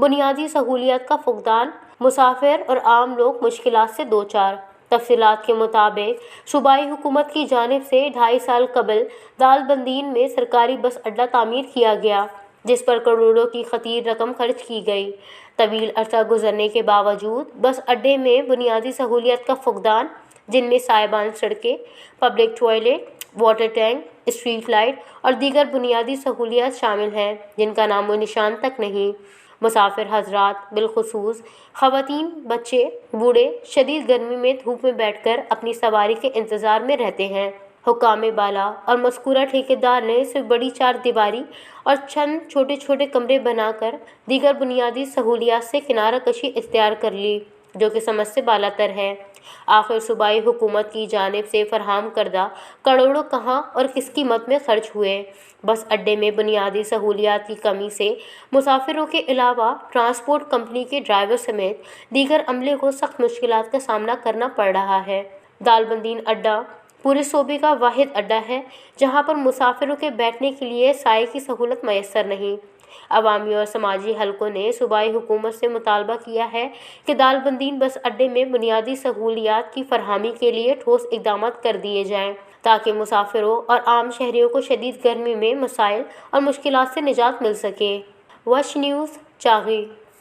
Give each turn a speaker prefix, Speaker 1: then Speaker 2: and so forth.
Speaker 1: بنیادی سہولیات کا فقدان، مسافر اور عام لوگ مشکلات سے دوچار۔ تفصیلات کے مطابق صوبائی حکومت کی جانب سے 2.5 سال قبل دالبندین میں سرکاری بس اڈہ تعمیر کیا گیا، جس پر کروڑوں کی خطیر رقم خرچ کی گئی۔ طویل عرصہ گزرنے کے باوجود بس اڈے میں بنیادی سہولیات کا فقدان، جن میں سائبان سڑکیں، public toilet, water tank, street light اور دیگر بنیادی سہولیات شامل ہیں، جن کا نام و نشان تک نہیں۔ مسافر حضرات، بالخصوص خواتین، بچے، بوڑھے شدید گرمی میں دھوپ میں بیٹھ کر اپنی سواری کے انتظار میں رہتے ہیں۔ حکام بالا اور مذکورہ ٹھیکیدار نے صرف بڑی 4 دیواری اور چند چھوٹے چھوٹے کمرے بنا کر دیگر بنیادی سہولیات سے کنارہ کشی اختیار کر لی، جو کہ سمجھ سے بالاتر ہے۔ آخر صوبائی حکومت کی جانب سے فراہم کردہ کروڑوں کہاں اور کس قیمت میں خرچ ہوئے؟ بس اڈے میں بنیادی سہولیات کی کمی سے مسافروں کے علاوہ ٹرانسپورٹ کمپنی کے ڈرائیور سمیت دیگر عملے کو سخت مشکلات کا سامنا کرنا پڑ رہا ہے۔ دالبندین اڈہ پورے صوبے کا واحد اڈہ ہے جہاں پر مسافروں کے بیٹھنے کے لیے سائے کی سہولت میسر نہیں۔ عوامی اور سماجی حلقوں نے صوبائی حکومت سے مطالبہ کیا ہے کہ دالبندین بس اڈے میں بنیادی سہولیات کی فراہمی کے لیے ٹھوس اقدامات کر دیے جائیں تاکہ مسافروں اور عام شہریوں کو شدید گرمی میں مسائل اور مشکلات سے نجات مل سکے۔ وش نیوز، چاغی۔